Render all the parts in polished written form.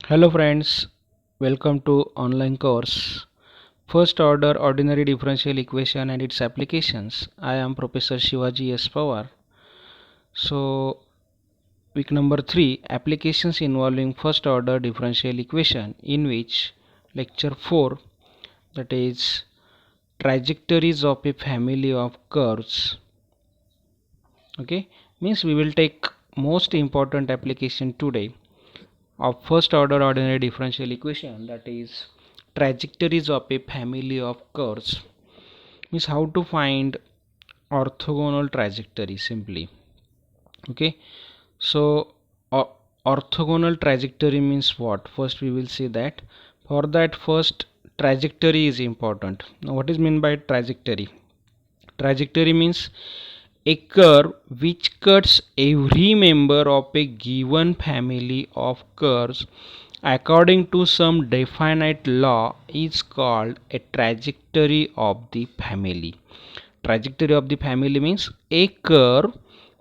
Hello friends, welcome to online course First Order Ordinary Differential Equation and its Applications. I am Professor Shivaji S. Pawar. So week number 3 applications involving first order differential equation, in which lecture 4, that is trajectories of a family of curves. Okay, means we will take most important application today of first order ordinary differential equation, that is trajectories of a family of curves. Means how to find orthogonal trajectory simply. Okay, so orthogonal trajectory means what? First we will see that. For that, first trajectory is important. Now what is meant by trajectory? Trajectory means a curve which cuts every member of a given family of curves according to some definite law is called a trajectory of the family. Trajectory of the family means a curve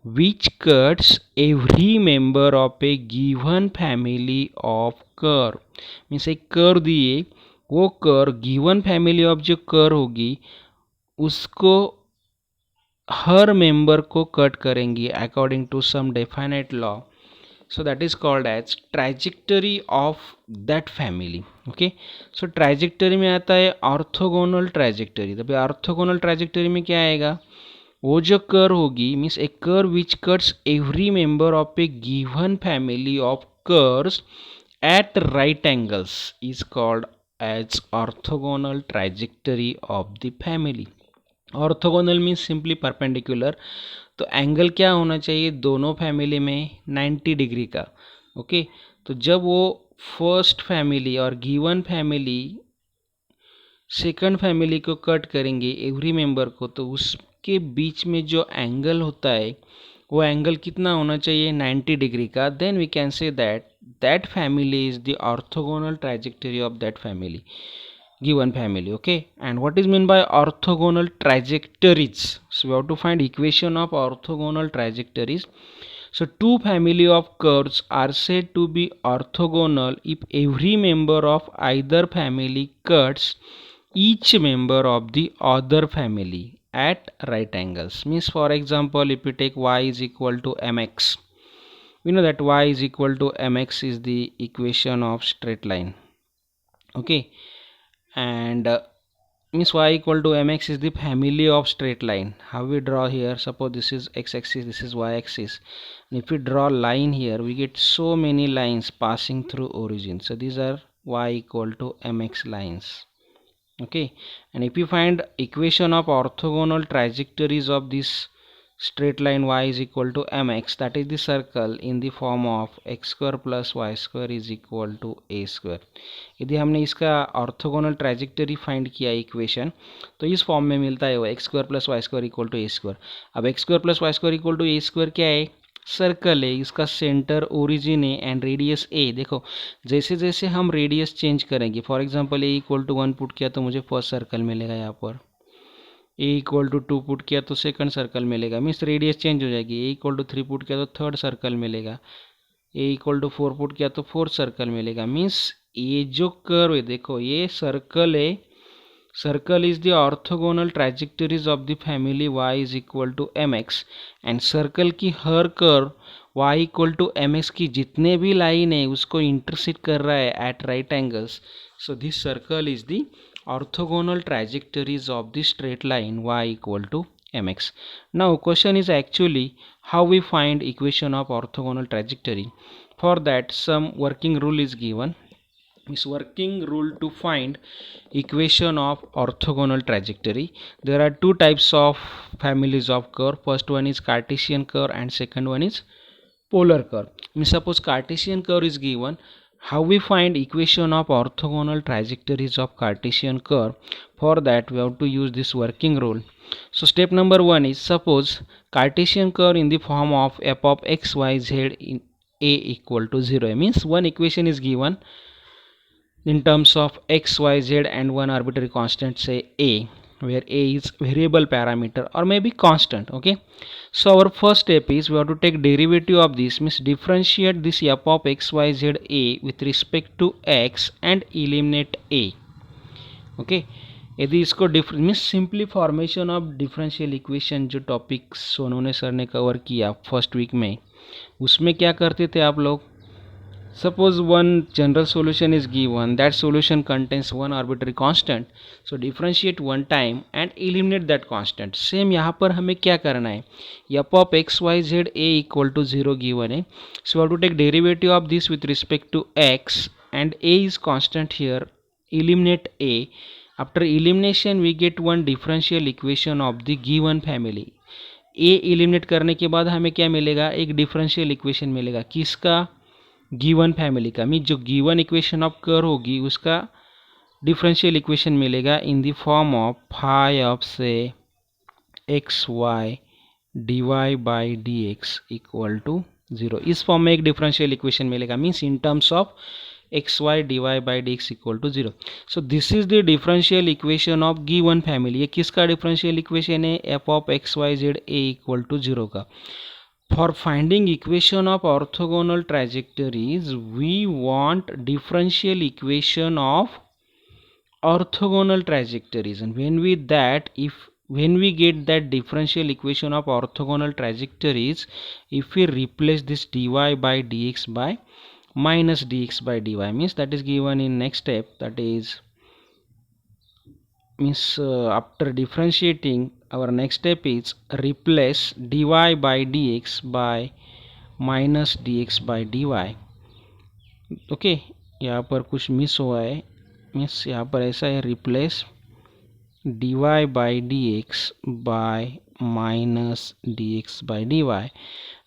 which cuts every member of a given family of curve. Means एक curve दिए, वो curve given family of जो curve होगी उसको हर member को cut करेंगी according to some definite law. So that is called as trajectory of that family. Okay, so trajectory में आता है ऑर्थोगोनल ट्रैजेक्टरी. तो ऑर्थोगोनल ट्रैजेक्टरी में क्या आएगा? वो जो कर्व होगी means A curve which cuts every member of A given family of curves at right angles is called as orthogonal trajectory of the family. Orthogonal means simply perpendicular. तो angle क्या होना चाहिए दोनों फैमिली में? 90 degree का. Okay, तो जब वो फर्स्ट फैमिली और गिवन फैमिली सेकंड फैमिली को कट करेंगे एवरी मेंबर को, तो उसके बीच में जो एंगल होता है वो एंगल कितना होना चाहिए? 90 डिग्री का. Then we can say that that family is the orthogonal trajectory of that family, given family. Okay, and what is meant by orthogonal trajectories? So we have to find equation of orthogonal trajectories. So two family of curves are said to be orthogonal if every member of either family cuts each member of the other family at right angles. Means for example, if we take y is equal to mx, we know that y is equal to mx is the equation of straight line. Okay, and means y equal to mx is the family of straight line. How we draw here? Suppose this is x-axis, this is y-axis, and if we draw line here, we get so many lines passing through origin. So these are y equal to mx lines. Okay, and if you find equation of orthogonal trajectories of this straight line y is equal to mx, that is the circle in the form of x square plus y square is equal to a square. यदि हमने इसका orthogonal trajectory find किया equation, तो इस form में मिलता है वो x square plus y square equal to a square. अब x square plus y square equal to a square क्या है? सर्कल है, इसका सेंटर ओरिजिन है एंड रेडियस ए. देखो जैसे जैसे हम रेडियस चेंज करेंगे, for example a equal to 1 put किया तो मुझे फर्स्ट सर्कल मिलेगा. यहाँ पर ए इक्वल टू 2 पुट किया तो सेकंड सर्कल मिलेगा. मीन्स रेडियस चेंज हो जाएगी. ए इक्वल टू 3 पुट किया तो थर्ड सर्कल मिलेगा. ए इक्वल टू 4 पुट किया तो फोर्थ सर्कल मिलेगा. मीन्स ये जो कर्व है, देखो ये सर्कल है. Circle is the orthogonal trajectories of the family y is equal to mx, and circle की हर curve y equal to mx की जितने भी लाइन है उसको इंटरसेक्ट कर रहा है at right angles. So this circle is the orthogonal trajectories of the straight line y equal to mx. Now question is actually how we find equation of orthogonal trajectory. For that some working rule is given. This working rule to find equation of orthogonal trajectory, there are two types of families of curve. First one is Cartesian curve and second one is polar curve. Means suppose Cartesian curve is given, how we find equation of orthogonal trajectories of Cartesian curve? For that we have to use this working rule. So step number 1 is, suppose Cartesian curve in the form of f of x y z in a equal to 0. Means one equation is given in terms of x y z and one arbitrary constant, say a. where a is variable parameter or maybe constant. Okay, so our first step is we have to take derivative of this, means differentiate this f of xyz a with respect to x and eliminate a. Okay, यदि इसको means simply formation of differential equation जो topic सोनोने sir ने cover किया first week में, उसमें क्या करते थे आप लोग, suppose one general solution is given, that solution contains one arbitrary constant, so differentiate one time and eliminate that constant. Same यहाँ पर हमें क्या करना है, f of x y z a equal to 0 given है, so have to take derivative of this with respect to x and a is constant here, eliminate a. After elimination we get one differential equation of the given family. a eliminate करने के बाद हमें क्या मिलेगा, एक differential equation मिलेगा, किसका, given family का, मीन जो given equation ऑफ कर होगी उसका differential equation मिलेगा in the form of phi of say xy dy by dx equal to 0. इस फॉर्म में एक डिफरेंशियल इक्वेशन मिलेगा, means in terms of xy dy by dx equal to 0. so this is the differential equation of given family. ये किसका differential equation है, f of x y z a equal to 0 का. for finding equation of orthogonal trajectories we want differential equation of orthogonal trajectories, and when we get that differential equation of orthogonal trajectories, if we replace this dy by dx by minus dx by dy, means that is given in next step, that is means after differentiating our next step is replace dy by dx by minus dx by dy. Okay, यहाँ पर कुछ miss हुआ है, means यहाँ पर ऐसा है, replace dy by dx by minus dx by dy,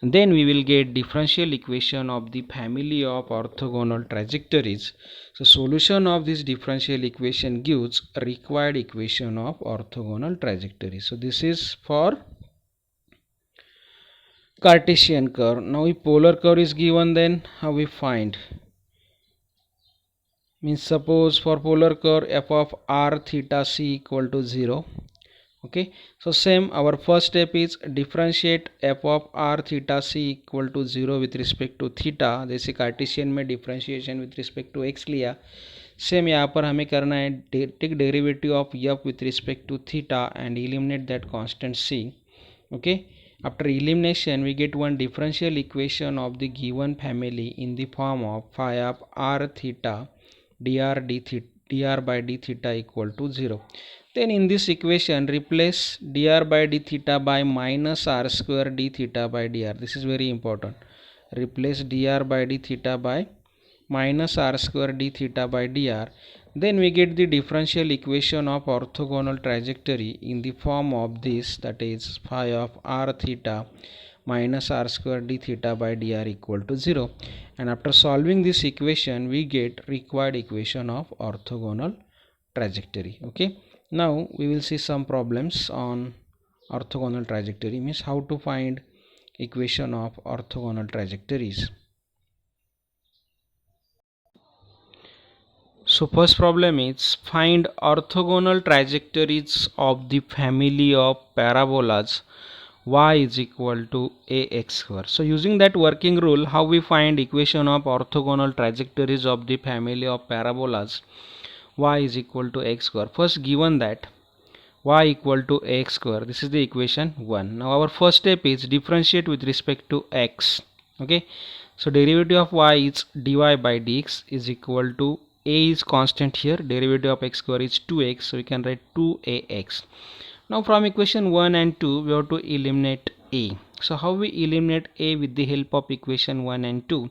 then we will get differential equation of the family of orthogonal trajectories. So solution of this differential equation gives required equation of orthogonal trajectory. So this is for Cartesian curve. Now if polar curve is given, then how we find, means suppose for polar curve f of r theta c equal to 0. okay, so same our first step is differentiate f of r theta c equal to 0 with respect to theta. जैसे Cartesian में differentiation with respect to x लिया, same यहाँ पर हमें करना है take derivative of f with respect to theta and eliminate that constant c. okay, after elimination we get one differential equation of the given family in the form of phi of r theta dr by d theta equal to 0. Then in this equation replace dr by d theta by minus r square d theta by dr. This is very important. Replace dr by d theta by minus r square d theta by dr. Then we get the differential equation of orthogonal trajectory in the form of this, that is phi of r theta minus r square d theta by dr equal to 0. And after solving this equation we get required equation of orthogonal trajectory. okay, now we will see some problems on orthogonal trajectory, means how to find equation of orthogonal trajectories. So first problem is find orthogonal trajectories of the family of parabolas y is equal to ax square. So using that working rule, how we find equation of orthogonal trajectories of the family of parabolas y is equal to x square. First given that y equal to x square, this is the equation 1. Now our first step is differentiate with respect to x. okay, so derivative of y is dy by dx is equal to a is constant here, derivative of x square is 2x, so we can write 2ax. Now from equation 1 and 2 we have to eliminate a. So how we eliminate a with the help of equation 1 and 2?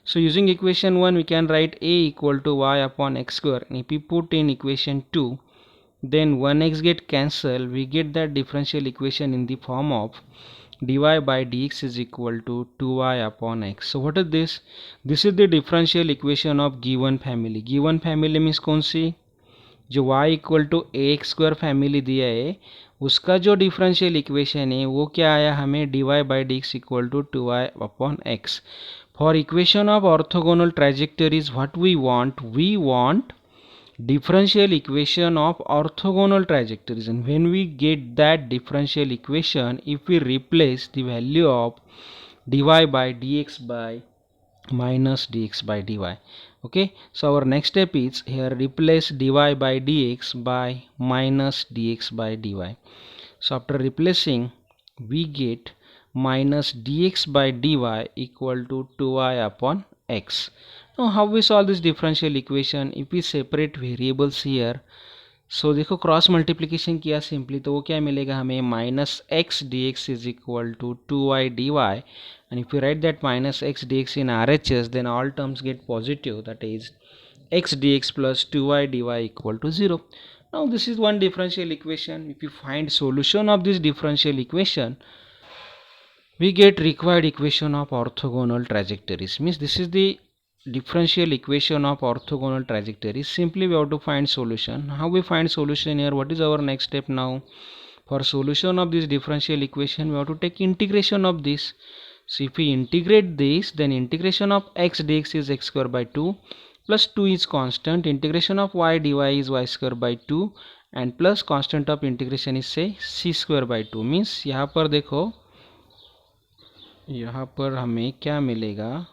So using equation 1 we can write a equal to y upon x square, and if we put in equation 2, then 1x get cancelled, we get that differential equation in the form of dy by dx is equal to 2y upon x. So what is this? This is the differential equation of given family. given family means कौन सी, जो y equal to a x square family दिया है उसका जो differential equation है वो क्या आया हमें, dy by dx equal to 2y upon x. For equation of orthogonal trajectories what we want differential equation of orthogonal trajectories. And when we get that differential equation, if we replace the value of dy by dx by minus dx by dy, okay, so our next step is here replace dy by dx by minus dx by dy. So after replacing, we get minus dx by dy equal to 2y upon x. Now how we solve this differential equation? If we separate variables here, सो देखो cross multiplication किया simply, तो वो क्या मिलेगा हमें, minus x d x is equal to 2y dy, and if you write that minus x dx in RHS, then all terms get positive, that is x dx plus 2y dy equal to 0. Now this is one differential equation. If you find solution of this differential equation, we get required equation of orthogonal trajectories. Means this is the differential equation of orthogonal trajectories. Simply we have to find solution. How we find solution here? What is our next step now? For solution of this differential equation, we have to take integration of this. So if we integrate this, then integration of x dx is x square by 2 plus 2 is constant, integration of y dy is y square by 2 and plus constant of integration is say c square by 2. Means यहाँ पर देखो, यहाँ पर हमें क्या मिलेगा,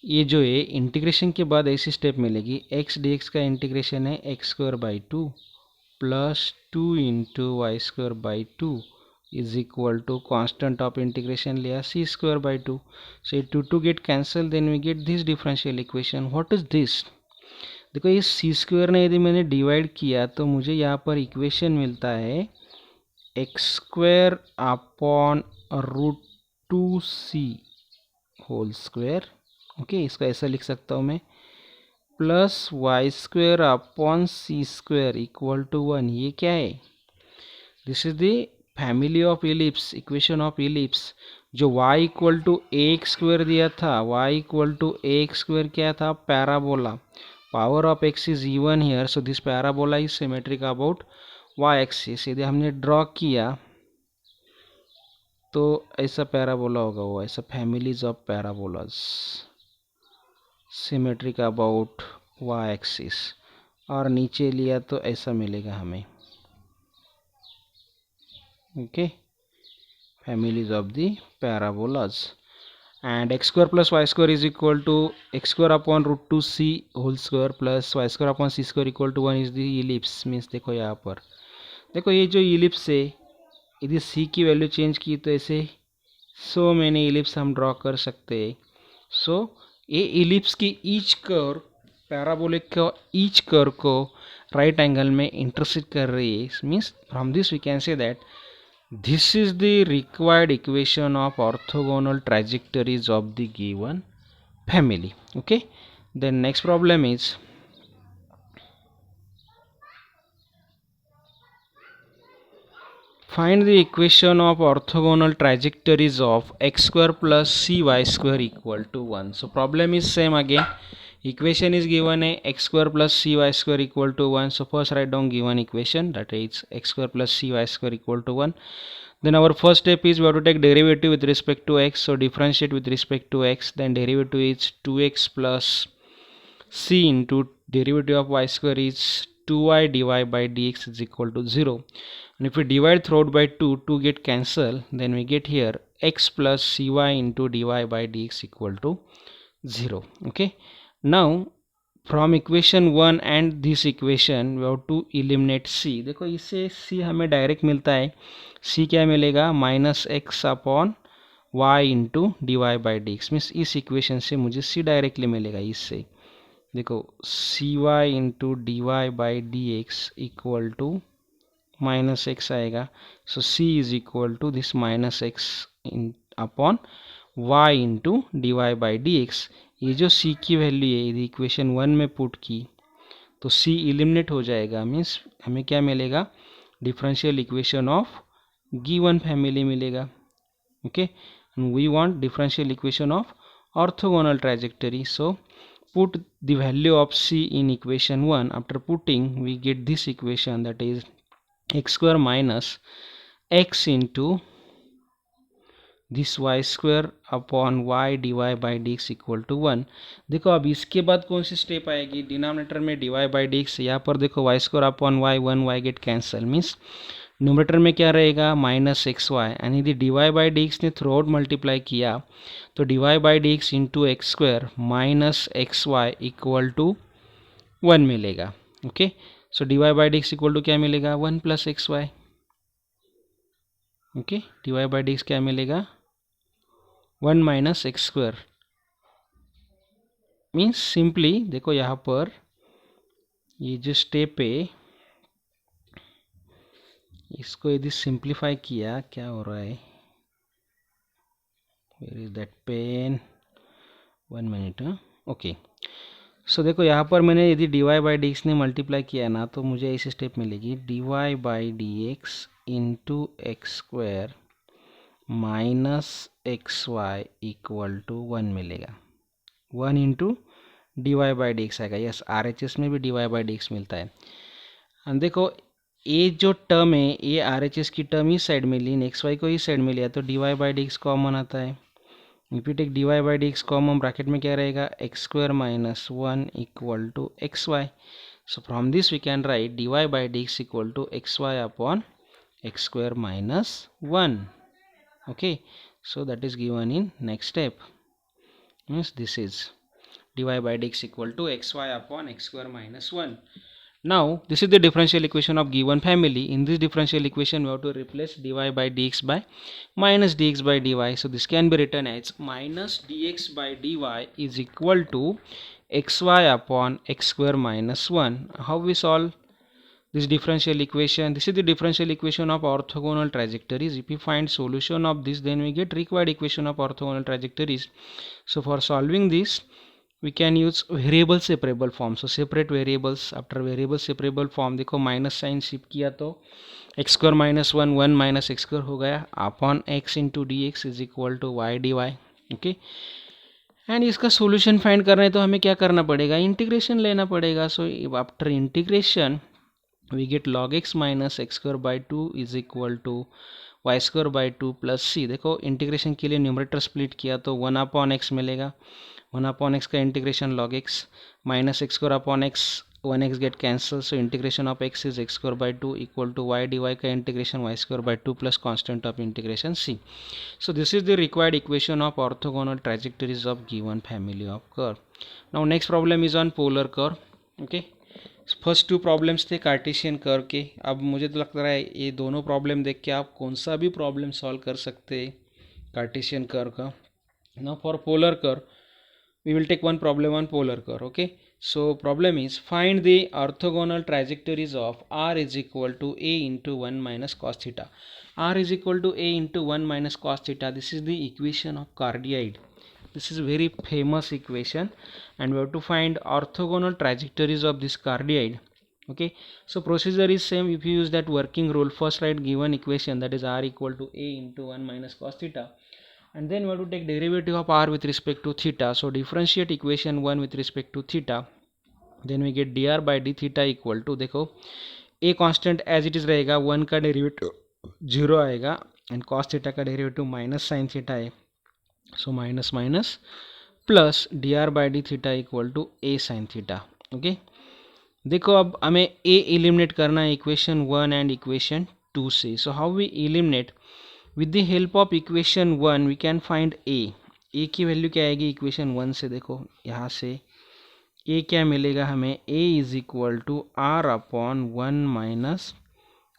ये जो है इंटीग्रेशन के बाद ऐसी स्टेप मिलेगी, एक्स डी एक्स का इंटीग्रेशन है x square by 2 plus 2 into y square by 2 is equal to constant of integration लिया सी स्क्वायर बाई 2. सो ये two get cancel, then we get this differential equation. What is this? देखो ये सी square ने यदि मैंने divide किया तो मुझे यहाँ पर इक्वेशन मिलता है x square upon root 2c whole square. Okay, इसको ऐसा लिख सकता हूँ मैं, plus y square upon c square equal to 1. ये क्या है? This is the family of ellipse, equation of ellipse. जो y equal to a x square दिया था, y equal to a x square क्या था? Parabola. Power of x is even here, so this parabola is symmetric about y axis. यदि हमने draw किया तो ऐसा पैराबोला होगा, वो ऐसा families of parabolas symmetric about y axis. और नीचे लिया तो ऐसा मिलेगा हमें. Okay, families of the parabolas. And x square plus y square is equal to x square upon root 2c whole square plus y square upon c square equal to 1 is the ellipse. Means देखो यहाँ पर देखो ये जो ellipse है, यदि c की value change की तो ऐसे सो मैनी ellipse हम ड्रॉ कर सकते हैं. सो ये ellipse की ईच कर्व पैराबोलिक का ईच कर्व को राइट एंगल में इंटरसेक्ट कर रही है. Means from this we can say that this is the required equation of orthogonal trajectories of the given family. Okay, then next problem is find the equation of orthogonal trajectories of x square plus cy square equal to 1. So problem is same again. Equation is given a x square plus cy square equal to 1. So first write down given equation, that is x square plus cy square equal to 1. Then our first step is we have to take derivative with respect to x. So differentiate with respect to x. Then derivative is 2x plus c into derivative of y square is 2y dy by dx is equal to 0. And if we divide throughout by 2, 2 get cancel. Then we get here x plus cy into dy by dx equal to 0. Okay. Now from equation 1 and this equation we have to eliminate c. देखो इससे c हमें direct मिलता है. c क्या मिलेगा? Minus x upon y into d y by d x. Means इस equation से मुझे c डायरेक्टली मिलेगा. इससे देखो c y into d y by d x equal to minus x आएगा. So c is equal to this minus x upon y into d y by d x. ये जो c की value है यदि equation 1 में put की तो c eliminate हो जाएगा. मीन्स हमें क्या मिलेगा? Differential equation of given family मिलेगा. Okay, we want differential equation of orthogonal trajectory. So put the value of c in equation 1. After putting we get this equation, that is x square minus x into this y square upon y d y by d x equal to 1। देखो अब इसके बाद कौन सी step आएगी, denominator में d y by d x, यहाँ पर देखो y square upon y, one y get cancel, means numerator में क्या रहेगा माइनस एक्स वाई, एंड यदि d y by d x ने थ्रू आउट मल्टीप्लाई किया तो d y by d x into x square minus x y equal to 1 मिलेगा। Okay, so d y by d x equal to क्या मिलेगा 1 plus x y. Okay, d y by d x क्या मिलेगा 1 minus x square, means simply देखो यहाँ पर ये जो स्टेप है इसको यदि सिंप्लीफाई किया क्या हो रहा है, where is that pen, 1 minute. Okay, so देखो यहाँ पर मैंने यदि d y by d x ने मल्टीप्लाई किया ना तो मुझे ऐसी स्टेप मिलेगी d y by d x into x square minus x y equal to 1 मिलेगा। 1 into d y by d x आएगा, यस आर एच एस में भी d y by d x मिलता है। और देखो ये जो टर्म है ये आर एच एस की टर्म इस साइड में ली, एक्स वाई को इस साइड में लिया तो d y by d x common आता है। If you take d y by d x common, bracket में क्या रहेगा x square minus 1 equal to x y. So from this we can write d y by d x equal to x y upon x square minus 1। okay, so that is given in next step, means this is dy by dx equal to xy upon x square minus 1. Now this is the differential equation of given family. In this differential equation we have to replace dy by dx by minus dx by dy, so this can be written as minus dx by dy is equal to xy upon x square minus 1. How we solve this differential equation? This is the differential equation of orthogonal trajectories. If we find solution of this, then we get required equation of orthogonal trajectories. So for solving this we can use variable separable form. So separate variables, after variable separable form देखो minus sign shift किया तो x square minus 1 1 minus x square हो गया upon x into d x is equal to y d y. Okay, and इसका solution find करना है तो हमें क्या करना पड़ेगा, इंटीग्रेशन लेना पड़ेगा। So after integration we get log x minus x square by 2 is equal to y square by 2 plus c। देखो इंटीग्रेशन के लिए न्यूमरेटर स्प्लिट किया तो 1 अपॉन एक्स मिलेगा, 1 अपॉन एक्स का integration log x minus x square upon x, 1 x get cancel, so integration of x is x square by 2 equal to y dy का integration y square by 2 plus constant of integration c। So this is the required equation of orthogonal trajectories of given family of curve. Now next problem is on polar curve. Okay, first 2 problems थे Cartesian curve के। अब मुझे तो लगता है ये दोनों problem देख के आप कौन सा भी प्रॉब्लम सॉल्व कर सकते हैं कार्टेशियन कर्व का। Now for polar curve we will take one problem on polar curve. Okay, so problem is find the orthogonal trajectories of r is equal to a into 1 minus cos theta. R is equal to a into 1 minus cos theta. This is the equation of cardioid. This is very famous equation and we have to find orthogonal trajectories of this cardioid. Okay, so procedure is same. If you use that working rule, first write given equation, that is r equal to a into 1 minus cos theta, and then we have to take derivative of r with respect to theta. So differentiate equation 1 with respect to theta, then we get dr by d theta equal to, देखो a constant as it is रहेगा, 1 का derivative 0 आएगा and cos theta का derivative minus sine theta है, so minus minus plus dr by d theta equal to a sine theta. Okay, देखो अब हमें a eliminate करना है इक्वेशन 1 एंड इक्वेशन 2 से। So how we eliminate, with the help of equation 1 we can find a की value क्या आएगी equation 1 से, देखो यहाँ से ए क्या मिलेगा हमें, a is equal to r upon 1 minus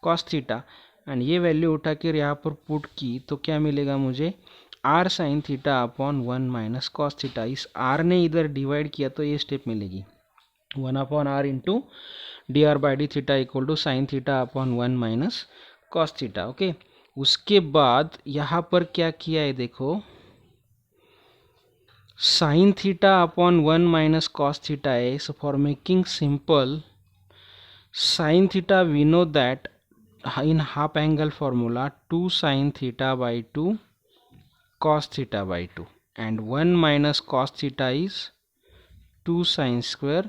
cos theta, and ये वैल्यू उठा कर यहाँ पर पुट की तो क्या मिलेगा मुझे, r sine theta upon 1 minus cos theta. इस आर ने इधर डिवाइड किया तो ये स्टेप मिलेगी 1 upon r into d r by d theta equal to sine theta upon 1 minus cos theta. Okay, उसके बाद यहाँ पर क्या किया है, देखो sine theta upon 1 minus cos theta है। So for making simple, sine theta we know that in half angle formula 2 sine theta by 2 cos theta by 2 and 1 minus cos theta is 2 sine square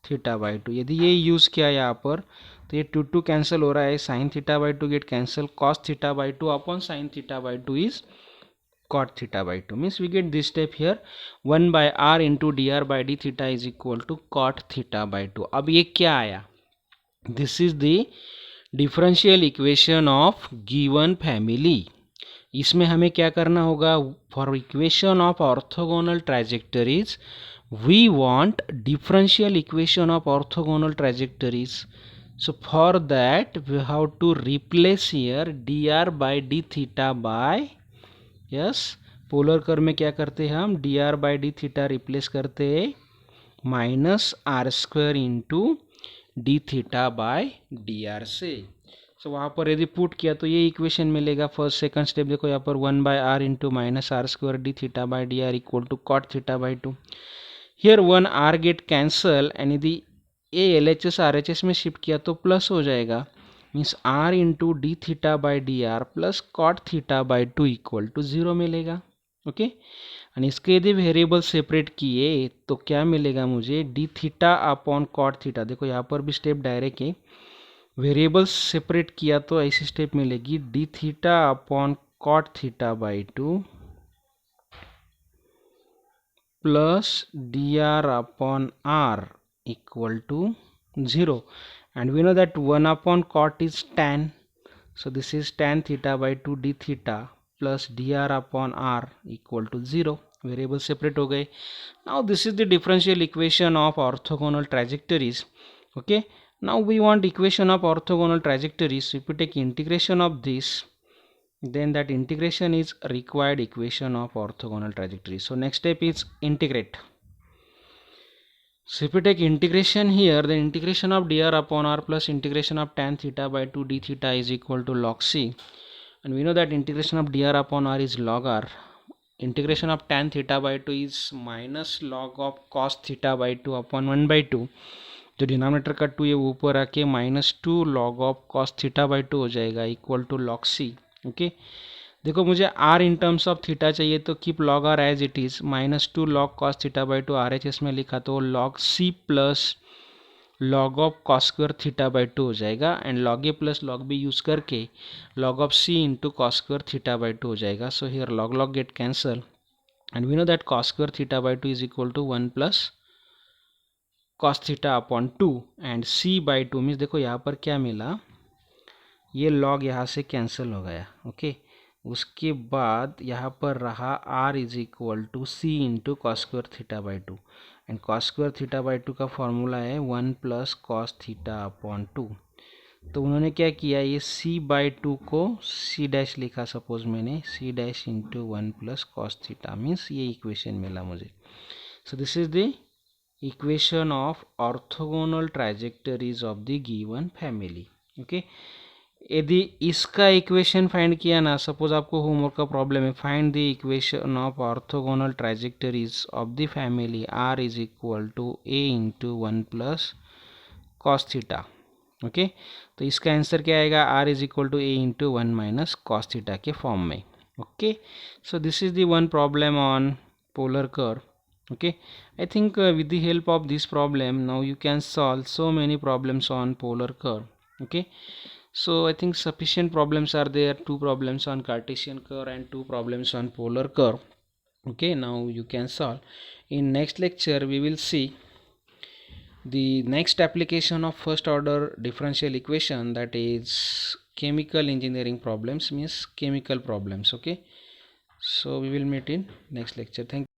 theta by 2। यदि ये use किया यहाँ पर तो ये 2 cancel हो रहा है, sine theta by 2 get cancel, cos theta by 2 upon sine theta by 2 is cot theta by 2 means we get this step here 1 by r into dr by d theta is equal to cot theta by 2. अब ये क्या आया? This is the differential equation of given family. इसमें हमें क्या करना होगा? For equation of orthogonal trajectories we want differential equation of orthogonal trajectories. So for that we have to replace here dr by d theta by, yes, polar curve में क्या करते हैं हम? dr by d theta replace करते हैं minus r square into d theta by d r से. सो वहाँ पर यदि पुट किया तो ये इक्वेशन मिलेगा. फर्स्ट सेकंड स्टेप देखो यहाँ पर 1 by r into minus r square d theta by d r equal to cot theta by 2. Here 1 r get cancel and यदि a L H S R H S में shift किया तो plus हो जाएगा. Means r into d theta by d r plus cot theta by 2 equal to 0 मिलेगा. Okay and इसके यदि variable separate किए तो क्या मिलेगा मुझे? D theta upon cot theta. देखो यहाँ पर भी स्टेप डायरेक्ट है. वेरिएबल्स सेपरेट किया तो ऐसी स्टेप मिलेगी d theta upon cot theta by 2 plus d r upon r equal to 0 and we know that 1 upon cot is tan, so this is tan theta by 2 d theta plus dr upon r equal to 0. Variable separate हो गए. Now this is the differential equation of orthogonal trajectories. Okay now we want equation of orthogonal trajectories. If we take integration of this, then that integration is required equation of orthogonal trajectories. So next step is integrate. So if we take integration here, the integration of dr upon r plus integration of tan theta by 2 d theta is equal to log c, and we know that integration of dr upon r is log r. Integration of tan theta by 2 is minus log of cos theta by 2 upon 1 by 2. जो denominator का 2 ये ऊपर आके -2 log of cos theta by 2 हो जाएगा equal to log c. Okay देखो मुझे r in terms of theta चाहिए तो keep log r as it is. -2 log cos theta by 2 R H S में लिखा तो log c plus log of cos square theta by 2 हो जाएगा and log a plus log b use करके log of c into cos square theta by 2 हो जाएगा. So here log get cancel and we know that cos square theta by 2 is equal to 1 plus cos theta upon 2 and c by 2 means देखो यहाँ पर क्या मिला, ये log यहाँ से कैंसिल हो गया. ओके उसके बाद यहाँ पर रहा r is equal to c into cos square theta by 2 and cos square theta by 2 का फॉर्मूला है 1 प्लस कॉस थीटा अपॉन 2. तो उन्होंने क्या किया, ये c बाई 2 को c डैश लिखा. सपोज मैंने c dash into 1 plus cos theta means ये इक्वेशन मिला मुझे. So this is the equation of orthogonal trajectories of the given family. Okay यदि इसका इक्वेशन फाइंड किया ना, सपोज आपको होमवर्क का प्रॉब्लम है, find the equation of orthogonal trajectories of the family r is equal to a into 1 plus cos theta. Okay तो इसका answer क्या आएगा, r is equal to a into 1 minus cos theta के form में. Okay so this is the one problem on polar curve. Okay I think with the help of this problem now you can solve so many problems on polar curve. Okay so I think sufficient problems are there, 2 problems on Cartesian curve and 2 problems on polar curve. Okay now you can solve. In next lecture we will see the next application of first order differential equation, that is chemical engineering problems, means chemical problems. Okay so we will meet in next lecture. Thank you.